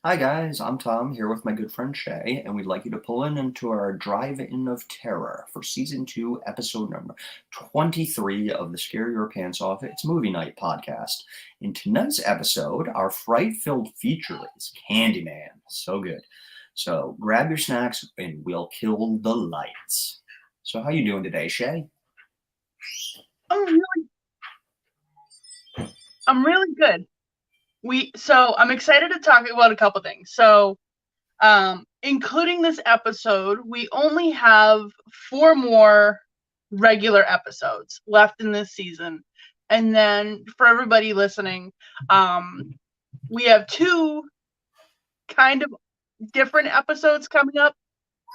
Hi guys, I'm Tom here with my good friend Shay, and we'd like you to pull in into our Drive-In of Terror for Season 2, Episode number 23 of the Scare Your Pants Off It's Movie Night podcast. In tonight's episode, our fright-filled feature is Candyman. So good. So grab your snacks and we'll kill the lights. So how you doing today, Shay? I'm really, I'm really good. I'm excited to talk about a couple things. Including this episode, we only have 4 more regular episodes left in this season. And then for everybody listening, we have 2 kind of different episodes coming up.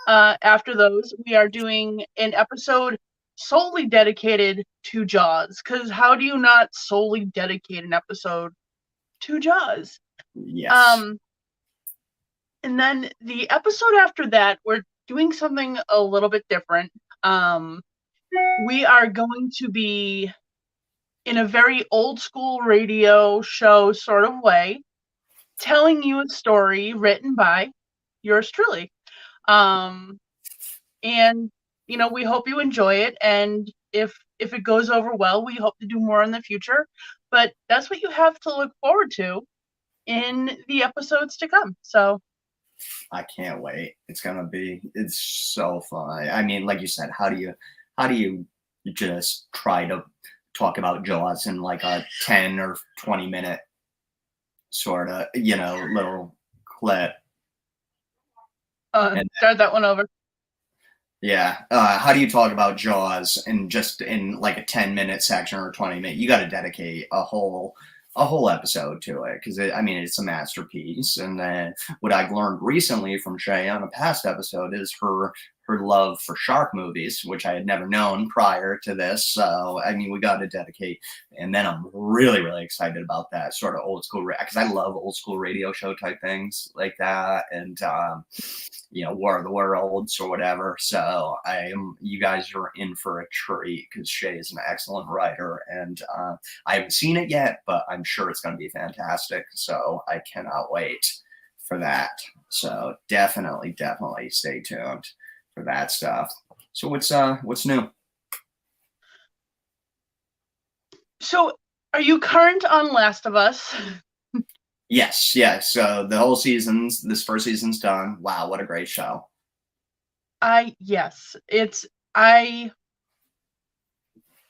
After those, we are doing an episode solely dedicated to Jaws. Because how do you not solely dedicate an episode to Jaws? Yes. Um, and then the episode after that, we're doing something a little bit different. We are going to be in a very old school radio show sort of way, telling you a story written by yours truly. Um, and we hope you enjoy it. And if it goes over well, we hope to do more in the future. But that's what you have to look forward to in the episodes to come. So I can't wait. It's so fun. I mean, like you said, how do you just try to talk about Jaws in like a 10 or 20 minute sort of, little clip? And start that one over. yeah, how do you talk about Jaws in like a 10 minute section or 20 minute? You got to dedicate a whole episode to it because I mean it's a masterpiece. And then what I've learned recently from Shay on a past episode is her love for shark movies, which I had never known prior to this. So I mean we got to dedicate. And then I'm really really excited about that sort of old school because I love old school radio show type things like that. And War of the Worlds or whatever. So you guys are in for a treat because Shay is an excellent writer, and I haven't seen it yet, but I'm sure it's going to be fantastic. So I cannot wait for that. So definitely stay tuned for that stuff. So what's new? So, are you current on Last of Us? Yes. So this first season's done. Wow, what a great show. Yes, I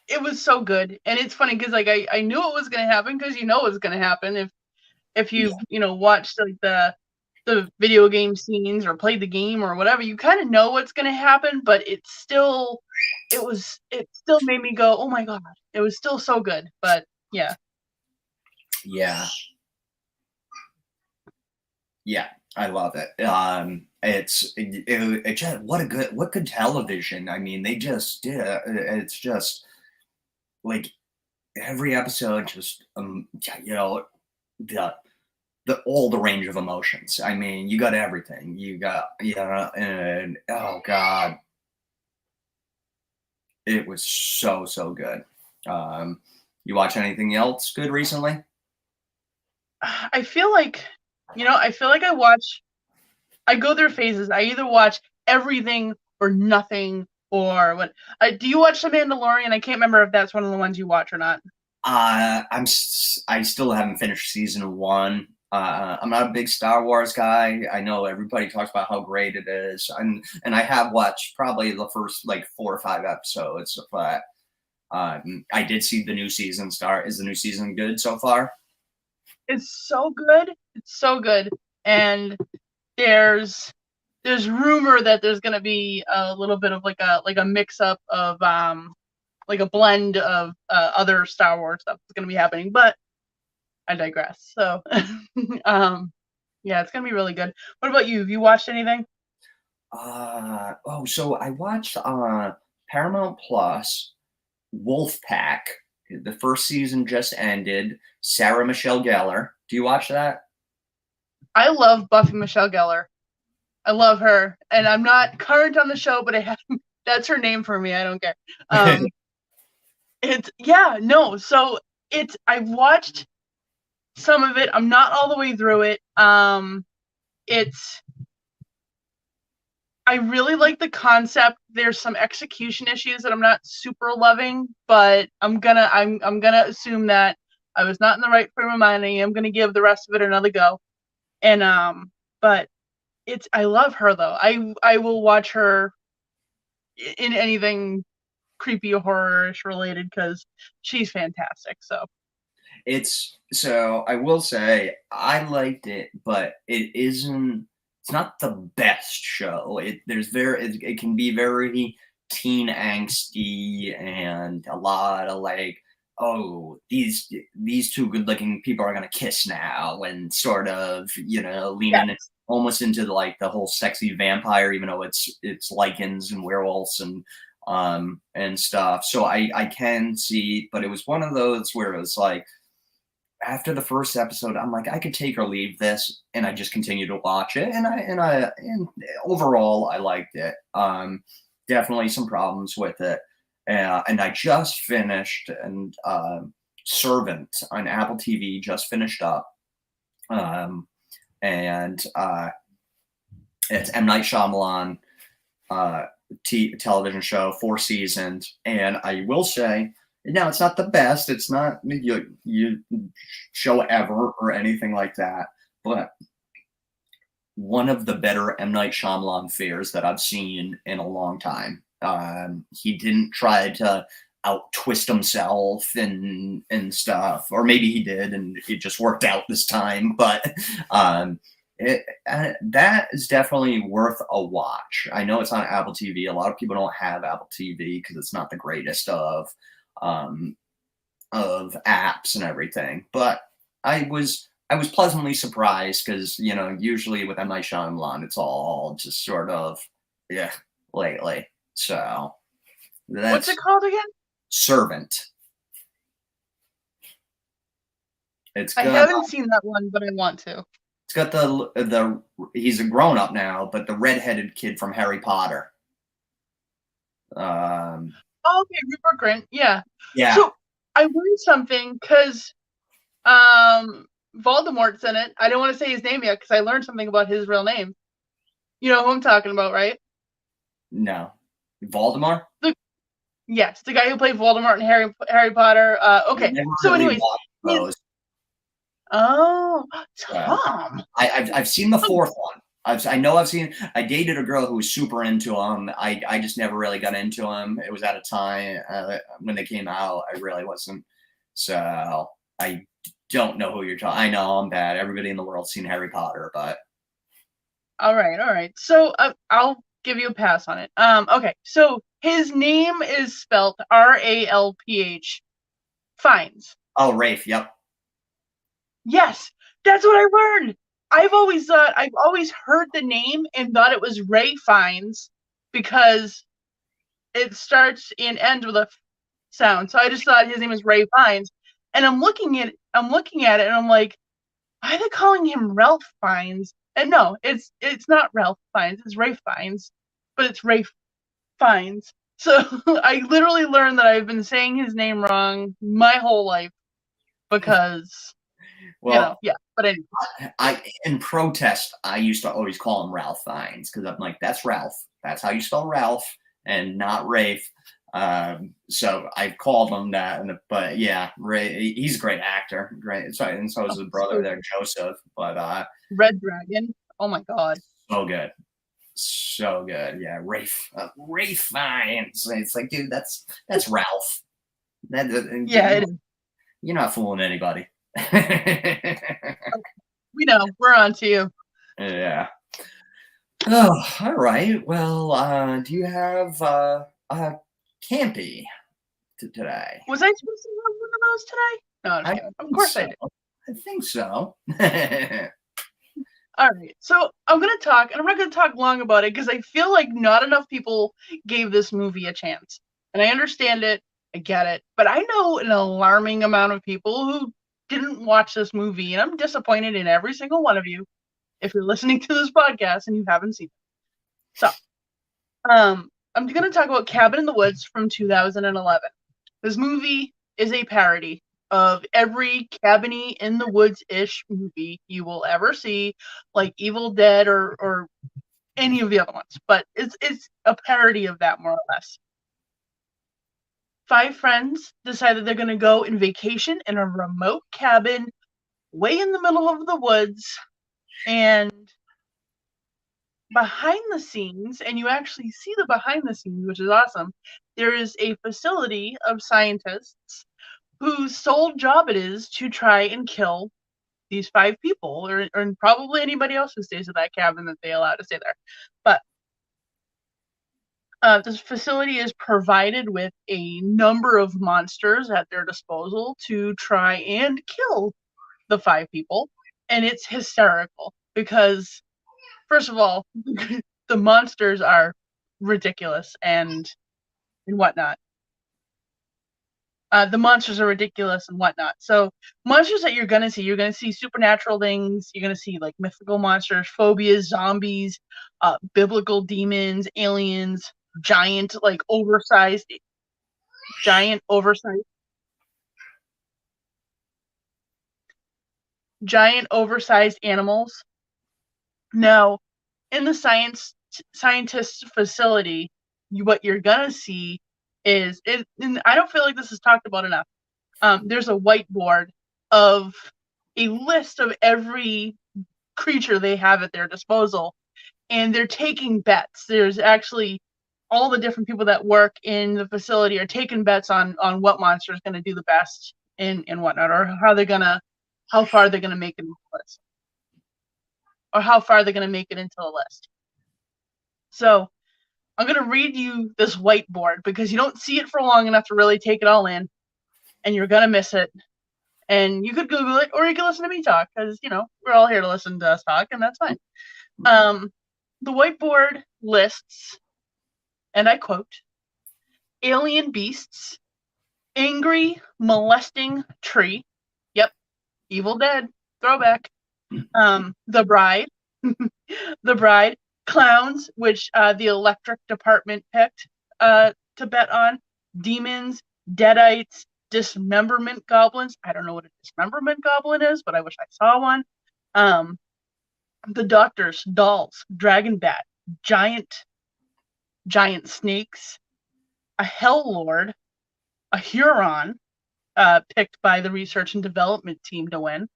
it was so good, and it's funny because like I knew it was gonna happen because it was gonna happen if Yeah, you've watched like the video game scenes or played the game or whatever, you kind of know what's gonna happen, but it still made me go, oh my god, it was still so good. But yeah. yeah, yeah. I love it. It just what good television. I mean, they just did it. It's just like every episode, just the all the range of emotions. I mean, you got everything. You got and oh god, it was so good. You watch anything else good recently? I feel like I go through phases. I either watch everything or nothing, or what. Do you watch The Mandalorian? I can't remember if that's one of the ones you watch or not. I still haven't finished season one. I'm not a big Star Wars guy. I know everybody talks about how great it is, and I have watched probably the first like 4 or 5 episodes, but I did see the new season start. Is the new season good so far? It's so good. It's so good. And there's rumor that there's gonna be a little bit of like a mix up of like a blend of other Star Wars stuff that's gonna be happening. But I digress. So yeah, it's gonna be really good. What about you? Have you watched anything? So I watched Paramount Plus Wolfpack. The first season just ended. Sarah Michelle Gellar. Do you watch that? I love Buffy Michelle Gellar. I love her, and I'm not current on the show, but that's her name for me. I don't care. It's yeah, no. So I've watched some of it. I'm not all the way through it. I really like the concept. There's some execution issues that I'm not super loving, but I'm gonna assume that I was not in the right frame of mind. And I'm gonna give the rest of it another go. And but I love her though. I will watch her in anything creepy or horror-ish related because she's fantastic. So So I will say I liked it, but it isn't. It's not the best show. It can be very teen angsty and a lot of like, oh, these two good looking people are gonna kiss now, and sort of yeah, leaning almost into like the whole sexy vampire, even though it's lichens and werewolves and stuff. So I can see, but it was one of those where it was like after the first episode, I'm like, I could take or leave this, and I just continue to watch it, and overall, I liked it. Definitely some problems with it, and I just finished and Servant on Apple TV just finished up, and it's M Night Shyamalan television show, 4 seasons, and I will say no, it's not the best. It's not you show ever or anything like that. But one of the better M Night Shyamalan fares that I've seen in a long time. He didn't try to out twist himself and stuff, or maybe he did, and it just worked out this time. But that is definitely worth a watch. I know it's on Apple TV. A lot of people don't have Apple TV because it's not the greatest of apps and everything. But I was pleasantly surprised because usually with M Night Shyamalan it's all just sort of yeah lately. So what's it that's called again? Servant. I haven't seen that one, but I want to. It's got the he's a grown up now, but the redheaded kid from Harry Potter. Oh, okay, Rupert Grint. Yeah. Yeah. So I learned something because Voldemort's in it. I don't want to say his name yet because I learned something about his real name. You know who I'm talking about, right? No. Voldemort? Yes, the guy who played Voldemort in Harry Potter. Okay. So anyways. Oh, Tom. I've seen the fourth one. I dated a girl who was super into him. I just never really got into him. It was at a time when they came out. I really wasn't. So I don't know who you're talking. I know I'm bad. Everybody in the world's seen Harry Potter, but all right. So I'll give you a pass on it. Okay. So his name is spelled Ralph. Fiennes. Oh, Rafe. Yep. Yes, that's what I learned. I've always heard the name and thought it was Ray Fiennes because it starts and ends with a sound. So I just thought his name was Ray Fiennes. And I'm looking at it and I'm like, why are they calling him Ralph Fiennes? And no, it's not Ralph Fiennes, it's Ray Fiennes, but it's Ray Fiennes. So I literally learned that I've been saying his name wrong my whole life because well, yeah. But anyway. I in protest, I used to always call him Ralph Fiennes because I'm like, that's Ralph. That's how you spell Ralph, and not Rafe. So I called him that, but yeah, Ray. He's a great actor, great. So and so is his brother there, Joseph. But Red Dragon. Oh my god, so good, so good. Yeah, Rafe Fiennes. It's like, dude, that's Ralph. Yeah, it is. You're not fooling anybody. We know. We're on to you. Yeah. Oh, all right. Well, do you have campy today? Was I supposed to have one of those today? No, I'm kidding. Of course I did. I think so. All right. So I'm gonna talk, and I'm not gonna talk long about it because I feel like not enough people gave this movie a chance. And I understand it, I get it, but I know an alarming amount of people who didn't watch this movie, and I'm disappointed in every single one of you if you're listening to this podcast and you haven't seen it. So, I'm going to talk about Cabin in the Woods from 2011. This movie is a parody of every cabiny in the woods-ish movie you will ever see, like Evil Dead or any of the other ones. But it's a parody of that, more or less. 5 friends decide that they're going to go in vacation in a remote cabin way in the middle of the woods, and behind the scenes, and you actually see the behind the scenes, which is awesome, there is a facility of scientists whose sole job it is to try and kill these 5 people, or probably anybody else who stays at that cabin that they allow to stay there. But this facility is provided with a number of monsters at their disposal to try and kill the 5 people, and it's hysterical because, first of all, the monsters are ridiculous and whatnot. The monsters are ridiculous and whatnot. So monsters that you're gonna see supernatural things. You're gonna see like mythical monsters, phobias, zombies, biblical demons, aliens, giant oversized giant oversized animals. Now, in the scientist facility, what you're gonna see is it. And I don't feel like this is talked about enough. There's a whiteboard of a list of every creature they have at their disposal, and they're taking bets. There's actually all the different people that work in the facility are taking bets on what monster is going to do the best and whatnot, or how far they're gonna make it into the list, or how far they're gonna make it into the list. So I'm gonna read you this whiteboard because you don't see it for long enough to really take it all in, and you're gonna miss it. And you could Google it, or you can listen to me talk, because we're all here to listen to us talk, and that's fine. The whiteboard lists, and I quote, alien beasts, angry, molesting tree. Yep, Evil Dead, throwback. The Bride, The Bride, clowns, which the electric department picked to bet on, demons, deadites, dismemberment goblins. I don't know what a dismemberment goblin is, but I wish I saw one. The Doctors, dolls, dragon bat, giant snakes, a hell lord, a Huron, picked by the research and development team to win,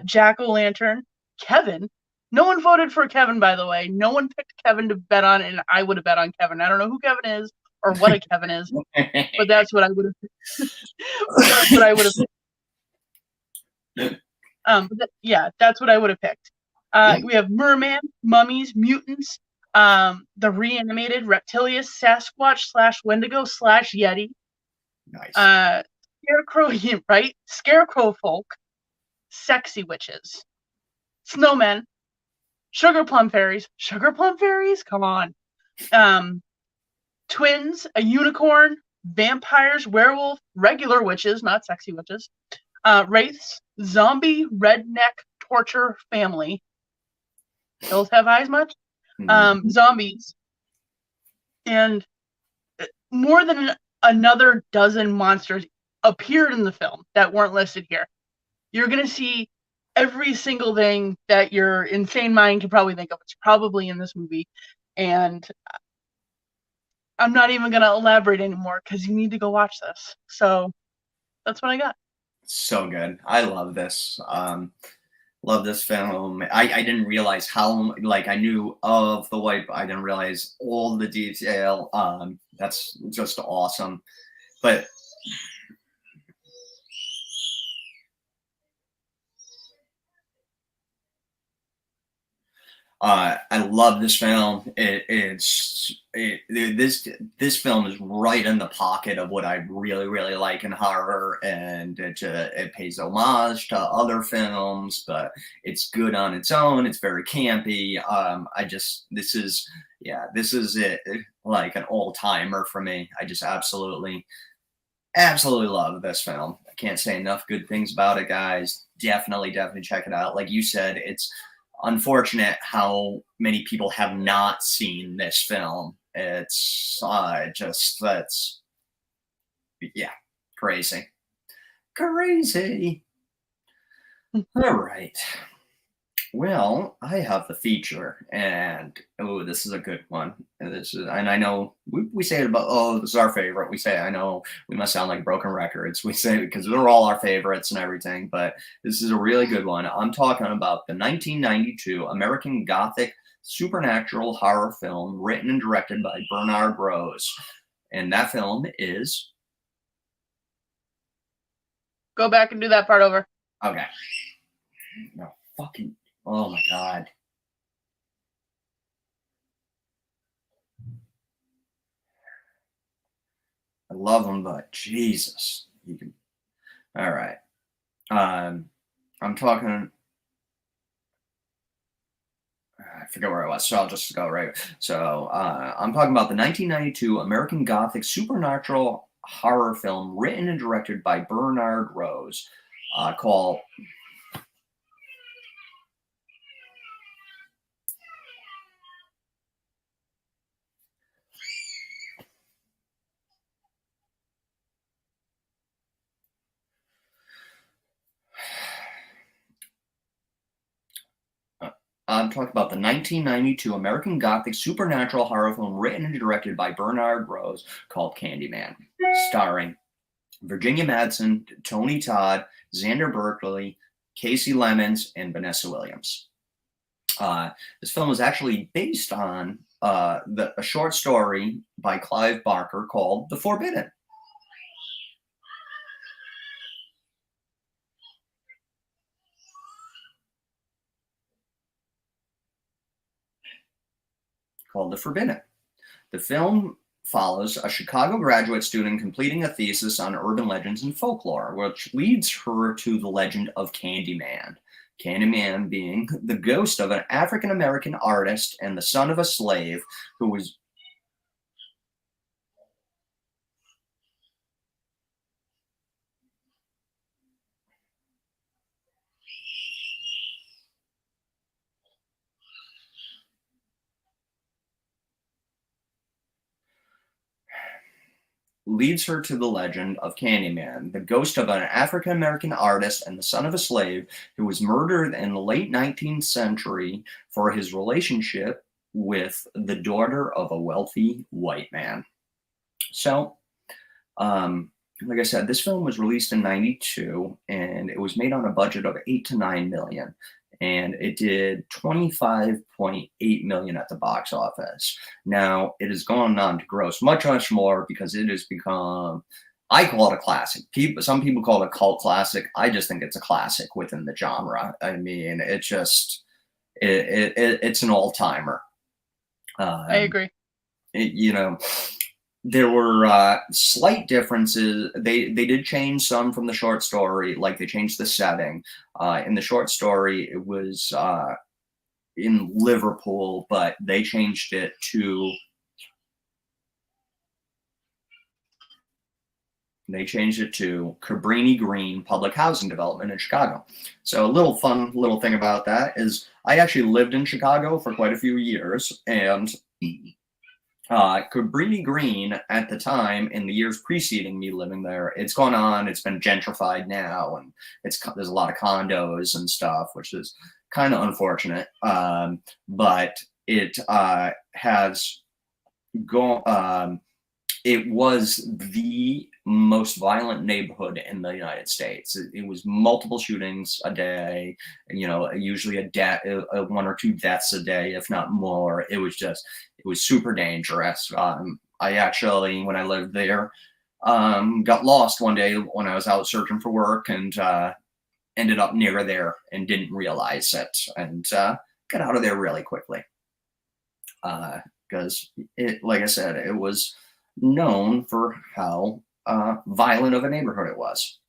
jack-o'-lantern, Kevin. No one voted for Kevin, by the way. No one picked Kevin to bet on, and I would have bet on Kevin. I don't know who Kevin is or what a Kevin is, but that's what I would have. That's what I would have. That's what I would have picked. We have merman, mummies, mutants, the reanimated reptilius, Sasquatch / Wendigo / Yeti. Nice. Scarecrow, right? Scarecrow folk, sexy witches, snowmen, sugar plum fairies. Sugar plum fairies? Come on. Twins, a unicorn, vampires, werewolf, regular witches, not sexy witches, wraiths, zombie, redneck, torture family. Those have eyes much? Zombies. And more than another dozen monsters appeared in the film that weren't listed here. You're going to see every single thing that your insane mind can probably think of. It's probably in this movie. And I'm not even going to elaborate anymore because you need to go watch this. So that's what I got. So good. I love this. Love this film. I didn't realize how, I knew of the white, but I didn't realize all the detail. That's just awesome. But I love this film. This film is right in the pocket of what I really, really like in horror, and it pays homage to other films, but it's good on its own. It's very campy. This is it, like an all timer for me. I just absolutely love this film. I can't say enough good things about it, guys. Definitely check it out. Like you said, it's unfortunate how many people have not seen this film. It's that's crazy. Crazy. All right. Well, I have the feature, and oh, this is a good one. And I know we say it about, oh, this is our favorite. We say, I know we must sound like broken records. We say because they're all our favorites and everything, but this is a really good one. I'm talking about the 1992 American Gothic supernatural horror film written and directed by Bernard Rose, and that film is Go back and do that part over. okay. No fucking. Oh my god. I love them, but Jesus, you can. All right. I'm talking. I forget where I was, so I'll just go right. So I'm talking about the 1992 American Gothic supernatural horror film written and directed by Bernard Rose, called I'm talking about the 1992 American Gothic supernatural horror film written and directed by Bernard Rose called Candyman, starring Virginia Madsen, Tony Todd, Xander Berkeley, Casey Lemons, and Vanessa Williams. This film was actually based on a short story by Clive Barker called The Forbidden. Called The Forbidden. The film follows a Chicago graduate student completing a thesis on urban legends and folklore, which leads her to the legend of Candyman. Candyman being the ghost of an African American artist and the son of a slave who was leads her to the legend of Candyman, the ghost of an African American artist and the son of a slave who was murdered in the late 19th century for his relationship with the daughter of a wealthy white man. So, like I said, this film was released in '92, and it was made on a budget of 8 to 9 million, and it did 25.8 million at the box office. Now it has gone on to gross much, much more because it has become. I call it a classic. Some people call it a cult classic. I just think it's a classic within the genre. I mean, it's an all timer. I agree. You know, there were slight differences. They did change some from the short story, like they changed the setting. In the short story, it was in Liverpool, but they changed it to Cabrini Green Public Housing Development in Chicago. So a little fun little thing about that is I actually lived in Chicago for quite a few years, and Cabrini Green at the time, in the years preceding me living there, it's gone on. It's been gentrified now, and there's a lot of condos and stuff, which is kind of unfortunate. But it has gone. It was the most violent neighborhood in the United States. It was multiple shootings a day, usually one or two deaths a day, if not more. It was super dangerous. I actually, when I lived there, got lost one day when I was out searching for work, and ended up near there and didn't realize it, and got out of there really quickly. Because like I said, it was known for how violent of a neighborhood it was.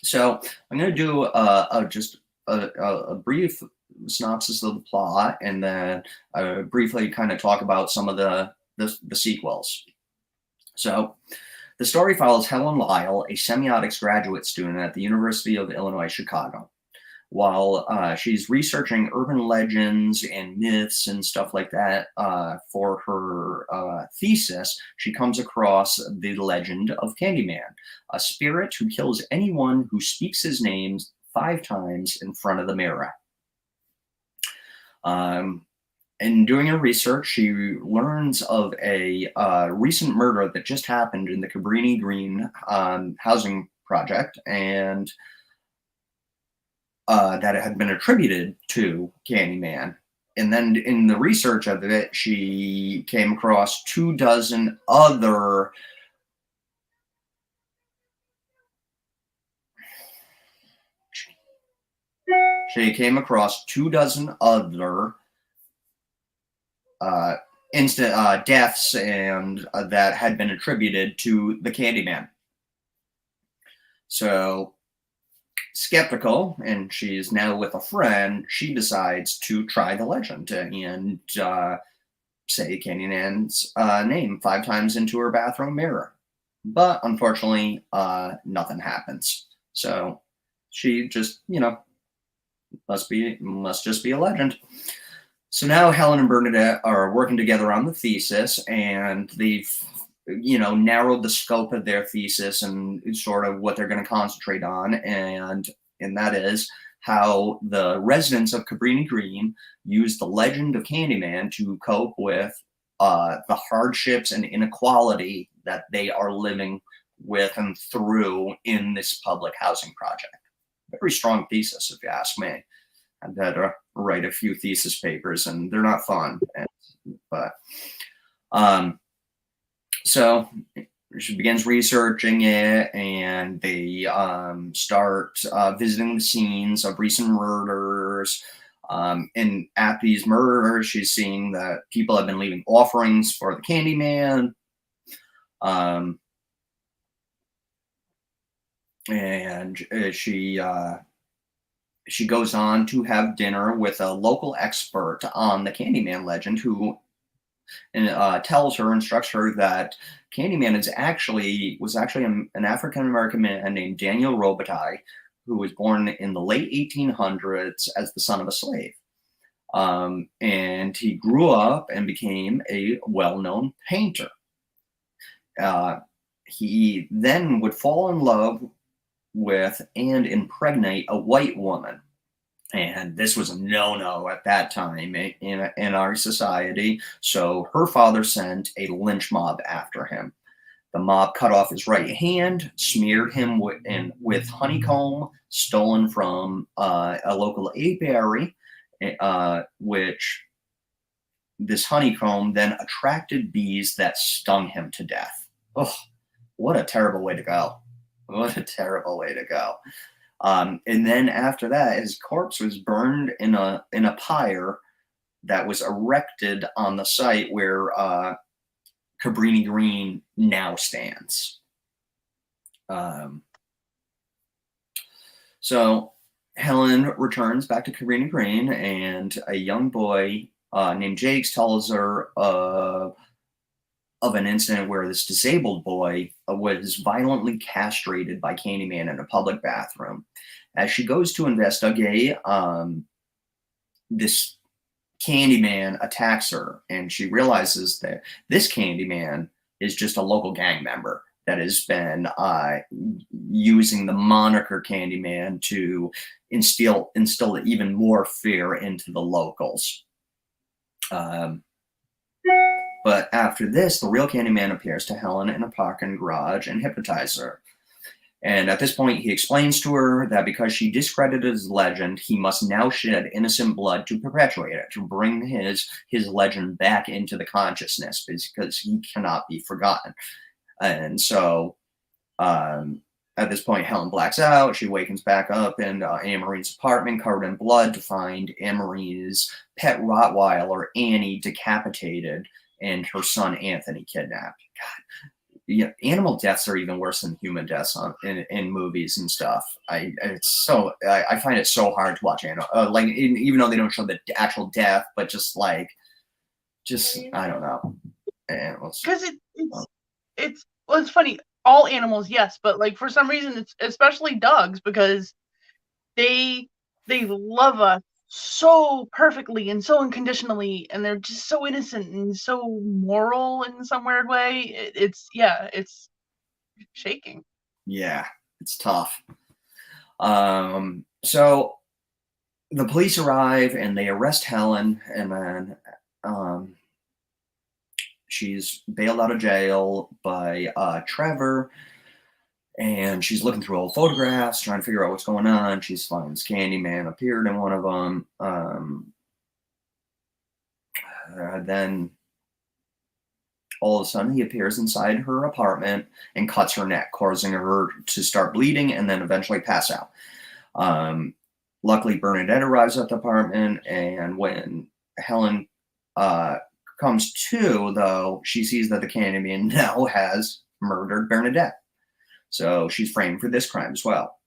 So I'm going to do just a brief synopsis of the plot, and then briefly kind of talk about some of the sequels. So the story follows Helen Lyle, a semiotics graduate student at the University of Illinois, Chicago. while she's researching urban legends and myths and stuff like that for her thesis, she comes across the legend of Candyman, a spirit who kills anyone who speaks his name 5 times in front of the mirror. In doing her research, she learns of a recent murder that just happened in the Cabrini Green housing project, and that had been attributed to Candyman. And then in the research of it, she came across 24 other she came across 24 other instant deaths and that had been attributed to the Candyman. So skeptical, and she's now with a friend, she decides to try the legend and say Candyman's name 5 times into her bathroom mirror. But unfortunately, nothing happens. So she just, must just be a legend. So now Helen and Bernadette are working together on the thesis, and they've narrowed the scope of their thesis and sort of what they're going to concentrate on, and that is how the residents of Cabrini Green use the legend of Candyman to cope with the hardships and inequality that they are living with and through in this public housing project. Very strong thesis, if you ask me. I've had to write a few thesis papers, and they're not fun. So she begins researching it, and they start visiting the scenes of recent murders. And at these murders, she's seeing that people have been leaving offerings for the Candyman. And she goes on to have dinner with a local expert on the Candyman legend who tells her, instructs her that Candyman was actually an African American man named Daniel Robitaille, who was born in the late 1800s as the son of a slave. And he grew up and became a well-known painter. He then would fall in love with and impregnate a white woman. And this was a no-no at that time in our society. So her father sent a lynch mob after him. The mob cut off his right hand, smeared him with honeycomb stolen from a local apiary, which this honeycomb then attracted bees that stung him to death. Oh, what a terrible way to go. What a terrible way to go. And then after that, his corpse was burned in a pyre that was erected on the site where Cabrini Green now stands. So Helen returns back to Cabrini Green, and a young boy named Jakes tells her of an incident where this disabled boy was violently castrated by Candyman in a public bathroom. As she goes to investigate, this Candyman attacks her, and she realizes that this Candyman is just a local gang member that has been using the moniker Candyman to instill even more fear into the locals. But after this, the real Candyman appears to Helen in a parking garage and hypnotizes her. And at this point, he explains to her that because she discredited his legend, he must now shed innocent blood to perpetuate it, to bring his legend back into the consciousness, because he cannot be forgotten. And so at this point, Helen blacks out. She wakens back up in Anne-Marie's apartment, covered in blood, to find Anne-Marie's pet Rottweiler, Annie, decapitated, and her son Anthony kidnapped. God, animal deaths are even worse than human deaths in movies and stuff. I find it so hard to watch animal even though they don't show the actual death, but just I don't know. Because it's funny. All animals, yes, but for some reason it's especially dogs, because they they love us so perfectly and so unconditionally, and they're just so innocent and so moral in some weird way. It's shaking. Yeah, it's tough. So the police arrive and they arrest Helen, and then um, she's bailed out of jail by Trevor, and she's looking through old photographs, trying to figure out what's going on. She finds Candyman appeared in one of them. Then all of a sudden, he appears inside her apartment and cuts her neck, causing her to start bleeding and then eventually pass out. Um, Luckily, Bernadette arrives at the apartment, and when Helen comes to, though, she sees that the Candyman now has murdered Bernadette. So she's framed for this crime as well,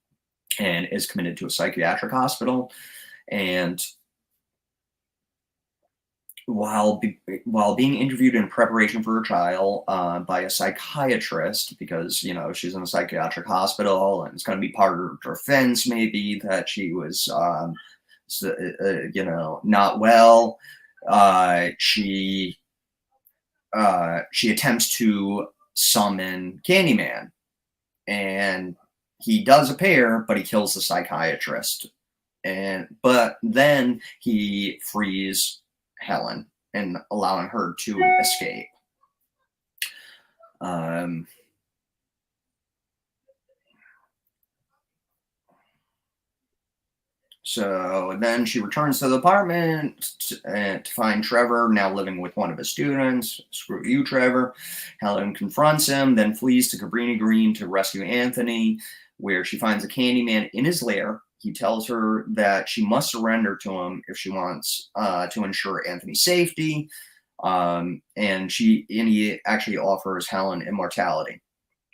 and is committed to a psychiatric hospital. And while being interviewed in preparation for her trial by a psychiatrist, because she's in a psychiatric hospital and it's going to be part of her defense, maybe that she was not well. She attempts to summon Candyman, and he does appear, but he kills the psychiatrist. But then he frees Helen and allowing her to escape. So then she returns to the apartment to find Trevor now living with one of his students. Screw you, Trevor. Helen confronts him, then flees to Cabrini Green to rescue Anthony, where she finds a Candyman in his lair. He tells her that she must surrender to him if she wants to ensure Anthony's safety. And he actually offers Helen immortality.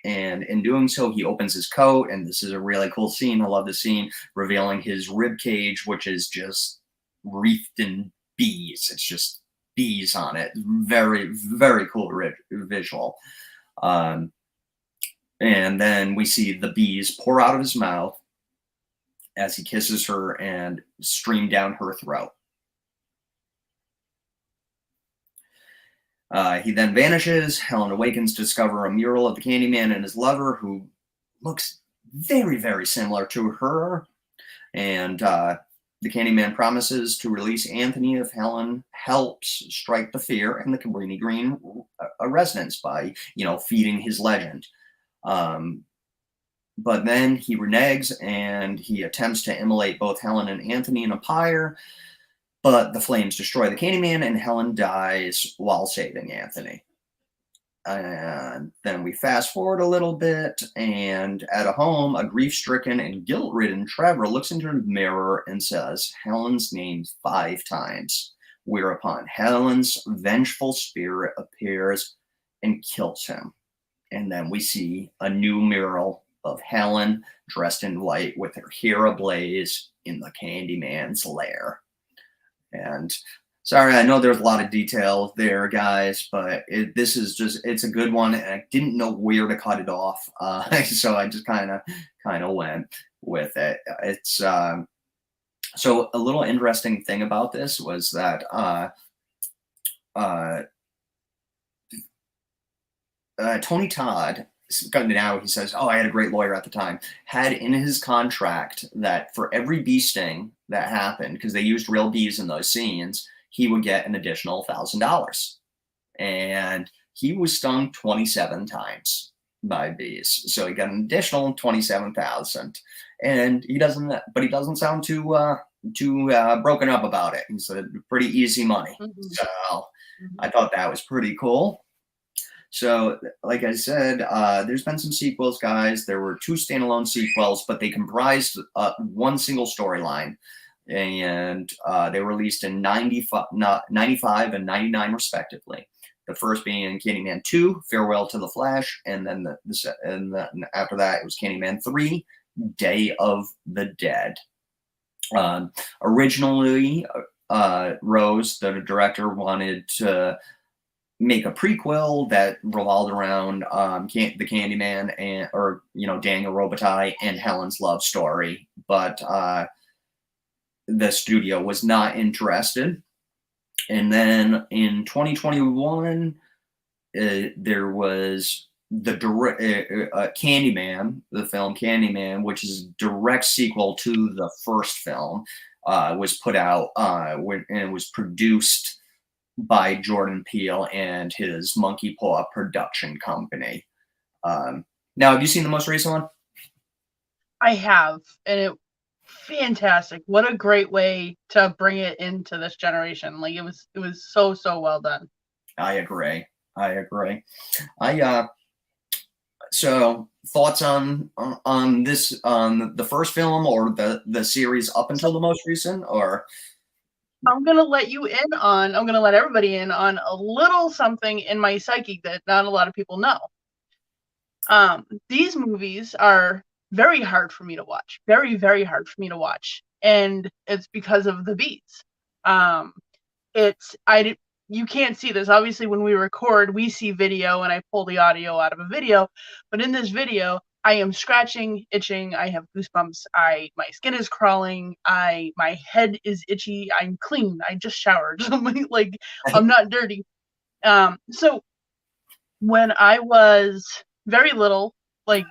And in doing so, he opens his coat, and this is a really cool scene. I love the scene, revealing his rib cage, which is just wreathed in bees. It's just bees on it. Very, very cool visual. And then we see the bees pour out of his mouth as he kisses her and stream down her throat. He then vanishes. Helen awakens to discover a mural of the Candyman and his lover, who looks very, very similar to her. And the Candyman promises to release Anthony if Helen helps strike the fear in the Cabrini Green residents by, feeding his legend. But then he reneges and he attempts to immolate both Helen and Anthony in a pyre. But the flames destroy the Candyman, and Helen dies while saving Anthony. And then we fast forward a little bit, and at a home, a grief-stricken and guilt-ridden Trevor looks into the mirror and says Helen's name 5 times, whereupon Helen's vengeful spirit appears and kills him. And then we see a new mural of Helen dressed in white with her hair ablaze in the Candyman's lair. And sorry, I know there's a lot of detail there, guys, but it's a good one, and I didn't know where to cut it off, so I just kind of went with it. It's so a little interesting thing about this was that Tony Todd, now he says, "Oh, I had a great lawyer at the time," had in his contract that for every bee sting that happened, because they used real bees in those scenes, he would get an additional $1,000. And he was stung 27 times by bees, so he got an additional 27,000. And he doesn't sound too broken up about it. He said pretty easy money. Mm-hmm. So Mm-hmm. I thought that was pretty cool. So, like I said, there's been some sequels, guys. There were 2 standalone sequels, but they comprised one single storyline. And they were released in 95 and 99, respectively. The first being Candyman 2, Farewell to the Flash, and then after that, it was Candyman 3, Day of the Dead. Originally, Rose, the director, wanted to make a prequel that revolved around the Candyman or Daniel Robitaille and Helen's love story, but the studio was not interested. And then in 2021, there was the Candyman, the film Candyman, which is a direct sequel to the first film, was put out and it was produced by Jordan Peele and his Monkey Paw production company. Now, have you seen the most recent one? I have, and it fantastic. What a great way to bring it into this generation. Like it was so well done. I agree. I agree. I so thoughts on this on the first film or the series up until the most recent, or I'm gonna let everybody in on a little something in my psyche that not a lot of people know. These movies are very hard for me to watch. Very hard for me to watch. And it's because of the beats. Um, it's I You can't see this. Obviously, when we record, we see video and I pull the audio out of a video. But in this video, I am scratching, itching, I have goosebumps, my skin is crawling, my head is itchy, I'm clean, I just showered. Like I'm not dirty. So when I was very little, like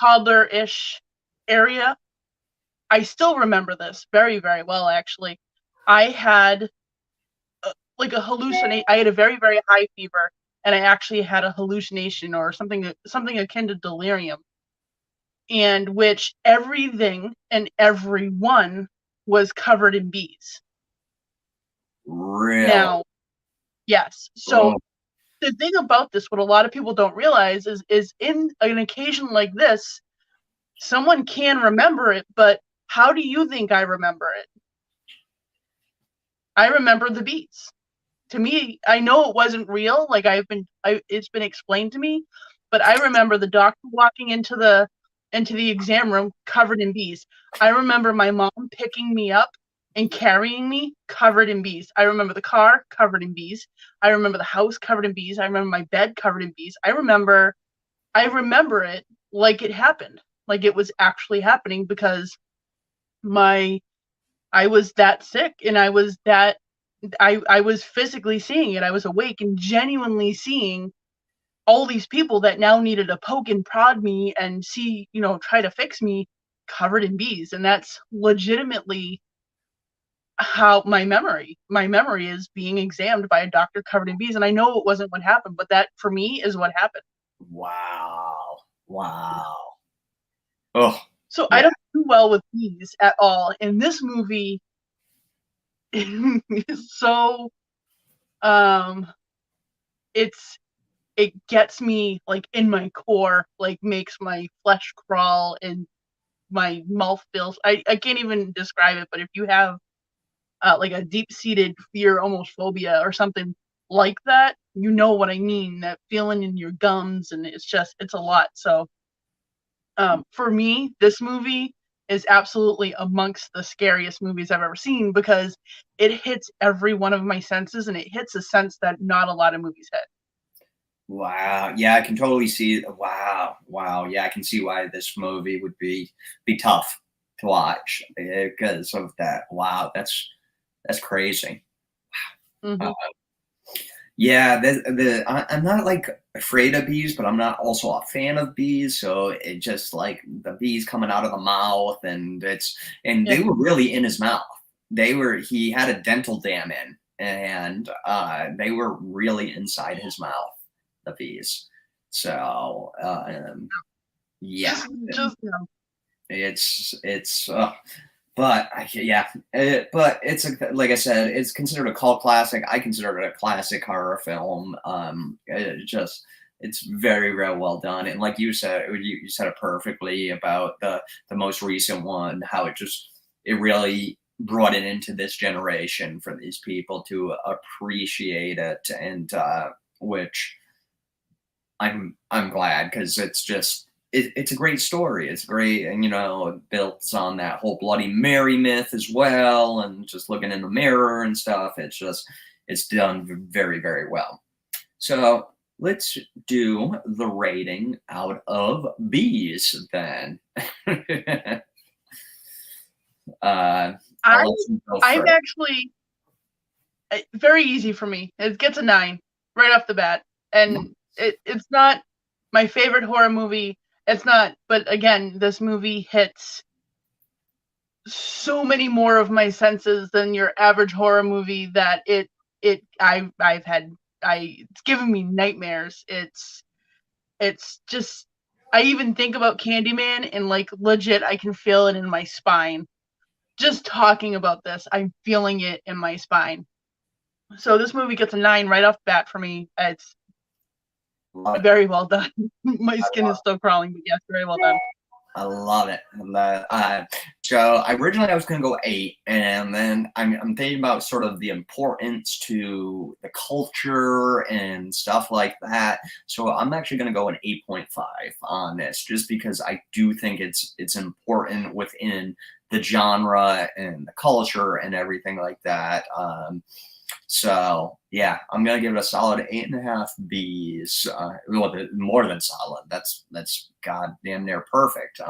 toddler-ish area, I still remember this very well actually. I had like a hallucinate. I had a very high fever, and I actually had a hallucination or something akin to delirium, and which everything and everyone was covered in bees. real? Now, yes. So Oh, the thing about this, what a lot of people don't realize is in an occasion like this, someone can remember it, but how do you think I remember it? I remember the bees. To me, I know it wasn't real. Like it's been explained to me, but I remember the doctor walking into the exam room covered in bees. I remember my mom picking me up and carrying me covered in bees. I remember the car covered in bees. I remember the house covered in bees. I remember my bed covered in bees. I remember it like it happened. Like it was actually happening because my I was that sick and I was physically seeing it. I was awake and genuinely seeing all these people that now needed to poke and prod me and see, try to fix me covered in bees. And that's legitimately how my memory is being examined by a doctor covered in bees. And I know it wasn't what happened, but that for me is what happened. wow, wow. Oh, So I yeah. don't do well with bees at all. And this movie is so, um, it gets me like in my core, like makes my flesh crawl and my mouth feels. I can't even describe it, but if you have like a deep seated fear, almost phobia or something like that, you know what I mean. That feeling in your gums, and it's a lot. So for me, this movie is absolutely amongst the scariest movies I've ever seen because it hits every one of my senses and it hits a sense that not a lot of movies hit. Wow. Yeah, I can totally see. Wow. Wow. Yeah, I can see why this movie would be tough to watch because of that. Wow, that's crazy. Uh, Mm-hmm. yeah, I'm not like afraid of bees, but I'm not also a fan of bees. So it just like the bees coming out of the mouth, and Yeah. they were really in his mouth. He had a dental dam in, and they were really inside his mouth, the bees. So yeah, Just it's yeah, but it's like I said, it's considered a cult classic. I consider it a classic horror film. It's very well done, and like you said, you said it perfectly about the most recent one. How it really brought it into this generation for these people to appreciate it, and which I'm glad because it's a great story. It's great, and it builds on that whole Bloody Mary myth as well, and just looking in the mirror and stuff. It's done very well. So let's do the rating out of bees then. I'll I let you go I'm first. actually very easy for me. It gets a 9 right off the bat, and it's not my favorite horror movie. It's not, but again, this movie hits so many more of my senses than your average horror movie that I've had it's given me nightmares. It's just I even think about Candyman and like legit I can feel it in my spine. Just talking about this, I'm feeling it in my spine. So this movie gets a 9 right off the bat for me. It's Love it. very well done. My skin is still crawling, but yes, very well done. I love it. So originally I was going to go 8, and then I'm thinking about sort of the importance to the culture and stuff like that. So I'm actually going to go an 8.5 on this, just because I do think it's important within the genre and the culture and everything like that. So yeah, I'm gonna give it a solid 8.5 Bs. Well, more than solid. That's goddamn near perfect.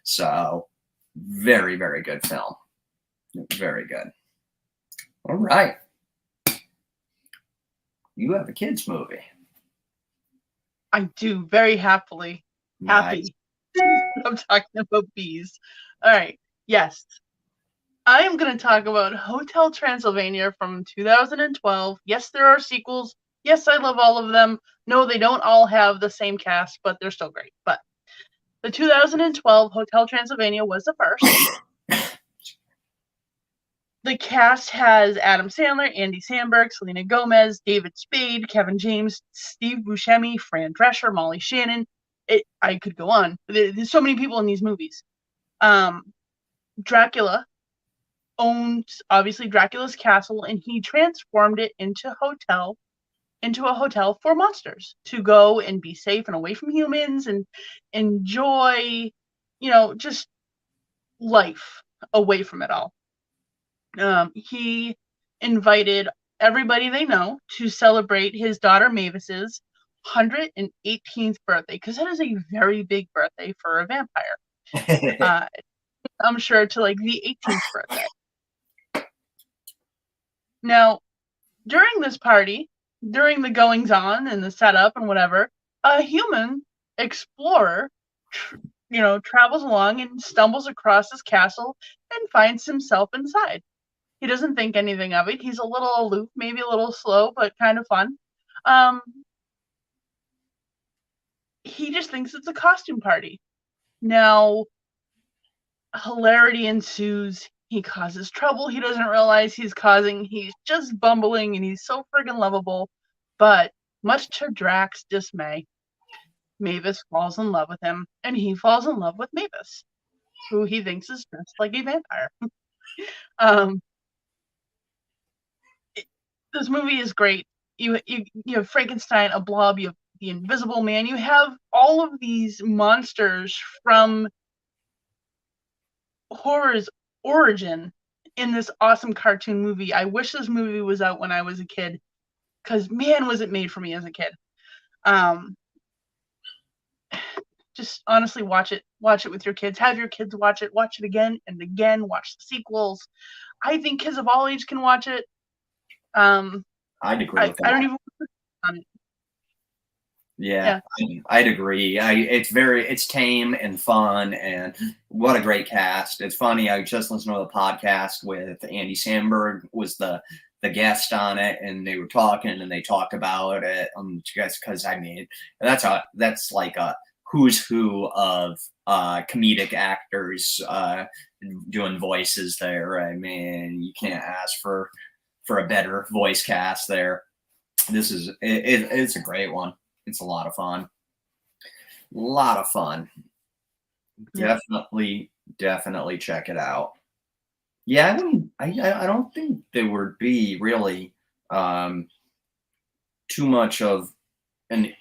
So very very good film. Very good. All right, you have a kids movie. I do very happily. Nice. Happy. I'm talking about bees. All right. Yes. I am going to talk about Hotel Transylvania from 2012. Yes, there are sequels. Yes, I love all of them. No, they don't all have the same cast, but they're still great. But the 2012 Hotel Transylvania was the first. The cast has Adam Sandler, Andy Samberg, Selena Gomez, David Spade, Kevin James, Steve Buscemi, Fran Drescher, Molly Shannon. I could go on. There's so many people in these movies. Dracula owned obviously Dracula's castle, and he transformed it into a hotel for monsters to go and be safe and away from humans and enjoy, just life away from it all. He invited everybody they know to celebrate his daughter Mavis's 118th birthday, because that is a very big birthday for a vampire. I'm sure to like the 18th birthday. Now, during this party, during the goings on and the setup and whatever, a human explorer, travels along and stumbles across this castle and finds himself inside. He doesn't think anything of it. He's a little aloof, maybe a little slow, but kind of fun. Um, he just thinks it's a costume party. Now, hilarity ensues. He causes trouble he doesn't realize he's causing. He's just bumbling and he's so friggin' lovable. But much to Drax's dismay, Mavis falls in love with him, and he falls in love with Mavis, who he thinks is dressed like a vampire. um, this movie is great. You have Frankenstein, a blob, you have the Invisible Man, you have all of these monsters from horror's origin in this awesome cartoon movie. I wish this movie was out when I was a kid, because man, was it made for me as a kid. Just honestly watch it with your kids, have your kids watch it again and again, watch the sequels. I think kids of all age can watch it. I'd agree with I don't that. even on it. Yeah, Yeah. I'd agree. It's tame and fun, and what a great cast. It's funny. I just listened to a podcast with Andy Samberg was the guest on it, and they were talking and they talked about it. Just because I mean that's like a who's who of comedic actors doing voices there. I mean, you can't ask for a better voice cast there. It's a great one. It's a lot of fun. A lot of fun. Yeah. Definitely check it out. Yeah, I don't think there would be really too much of an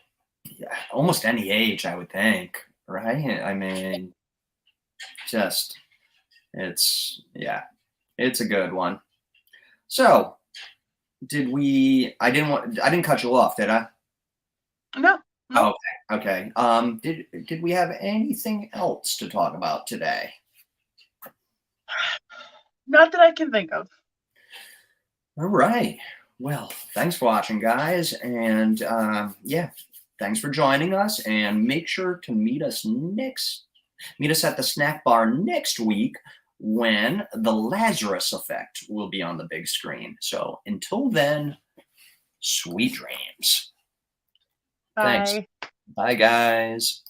almost any age, I would think, right? I mean, just it's a good one. So, I didn't cut you off, did I? No. Oh, okay. Did we have anything else to talk about today? Not that I can think of. All right. Well, thanks for watching, guys. And yeah, thanks for joining us. And make sure to meet us at the snack bar next week when The Lazarus Effect will be on the big screen. So until then, sweet dreams. Thanks. Bye. Bye, guys.